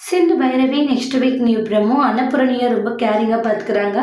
Sindhu Bhairavi next week நீ பிரம்மோ அன்னபூரணியை ரொம்ப கேரிங்காக பார்த்துக்கிறாங்க.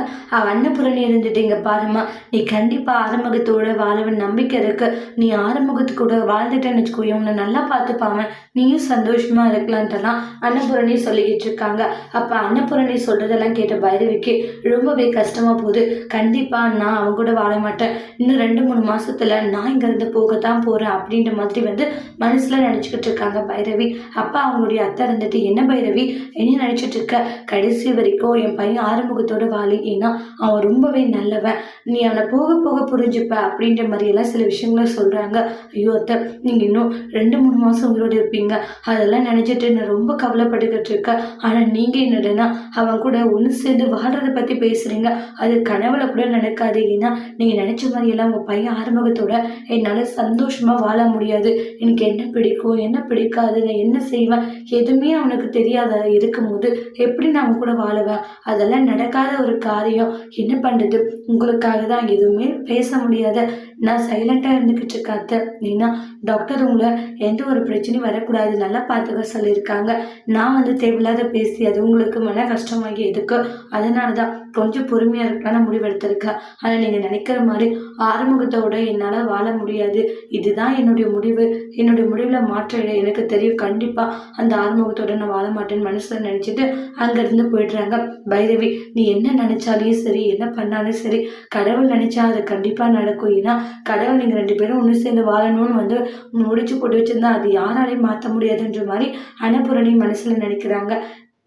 அன்னபூரணி இருந்துட்டு இங்கே பாருமா, நீ கண்டிப்பாக ஆறுமுகத்தோட வாழவன் நம்பிக்கை இருக்கு. நீ ஆறுமுகத்து கூட வாழ்ந்துட்டேன்னு வச்சுக்கோ, உன்னை நல்லா பார்த்துப்பாவன், நீயும் சந்தோஷமா இருக்கலான்ட்டெல்லாம் அன்னபூரணி சொல்லிக்கிட்டு இருக்காங்க. அப்போ அன்னபூரணி சொல்றதெல்லாம் கேட்ட பைரவிக்கு ரொம்பவே கஷ்டமா போகுது. கண்டிப்பாக நான் அவங்க கூட வாழ மாட்டேன், இன்னும் 2-3 மாசத்துல நான் இங்கேருந்து போகத்தான் போறேன் அப்படின்ற மாதிரி மனசுல நினச்சிக்கிட்டு இருக்காங்க பைரவி. அப்போ அவங்களுடைய அத்தை இருந்துட்டு, என்ன பைரவி என்ன நினைச்சிட்டு இருக்க, கடைசி வரைக்கும் என் பையன் ஆறுமுகத்தோட வாழி, ஏன்னா அவன் ரொம்பவே நல்லவன், நீ அவனை போக போக புரிஞ்சுப்ப அப்படின்ற மாதிரி எல்லாம் சில விஷயங்கள சொல்றாங்க. ஐயோ அத்தை, நீங்க இன்னும் 2-3 மாசம் உங்களோட இருப்பீங்க, அதெல்லாம் நினைச்சிட்டு நான் ரொம்ப கவலைப்பட்டுக்கிட்டு இருக்கேன். ஆனா நீங்க என்னடனா அவன் கூட ஒன்று சேர்ந்து வாழ்றதை பத்தி பேசுறீங்க, அது கனவுல கூட நடக்காது. ஏன்னா நீங்க நினைச்ச மாதிரி எல்லாம் உங்க பையன் ஆறுமுகத்தோட என்னால சந்தோஷமா வாழ முடியாது. எனக்கு என்ன பிடிக்கும் என்ன பிடிக்காது, நான் என்ன செய்வேன் எதுவுமே அவனுக்கு தெரியாது. இருக்கும்போது எப்படி நான் கூட வாழுவேன், அதெல்லாம் நடக்காத ஒரு காரியம். என்ன பண்றது, உங்களுக்காக தான் எதுவுமே பேச முடியாத நான் சைலண்டா இருந்துகிட்டு இருக்காத்த. ஏன்னா டாக்டர் உங்களை எந்த ஒரு பிரச்சனையும் வரக்கூடாது, நல்லா பார்த்துக்க சொல்லியிருக்காங்க. நான் தேவையில்லாத பேசி அது உங்களுக்கு மன கஷ்டமாகி எதுக்கு, அதனாலதான் கொஞ்சம் பொறுமையா இருக்கலாம் முடிவெடுத்திருக்கேன். ஆனா நீங்க நினைக்கிற மாதிரி ஆறுமுகத்தோட என்னால வாழ முடியாது, இதுதான் என்னுடைய முடிவு, என்னுடைய முடிவுல மாற்றம் இல்லை, எனக்கு தெரியும். கண்டிப்பா அந்த ஆறுமுகத்தோட நான் வாழ மாட்டேன்னு மனசுல நினைச்சிட்டு அங்கிருந்து போயிடுறாங்க. பைரவி, நீ என்ன நினைச்சாலும் சரி, என்ன பண்ணாலும் சரி, கடவுள் நினைச்சா அது கண்டிப்பா நடக்கும். ஏன்னா கடவுள் நீங்க 2 பேரும் ஒன்று சேர்ந்து வாழணும்னு முடிச்சு போட்டு வச்சிருந்தா அது யாராலையும் மாற்ற முடியாதுன்ற மாதிரி அன்னபூரணி மனசுல நினைக்கிறாங்க.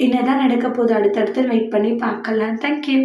என்னதான் நடக்க போகுது அடுத்தடுத்து வெயிட் பண்ணி பார்க்கலாம். தேங்க்யூ.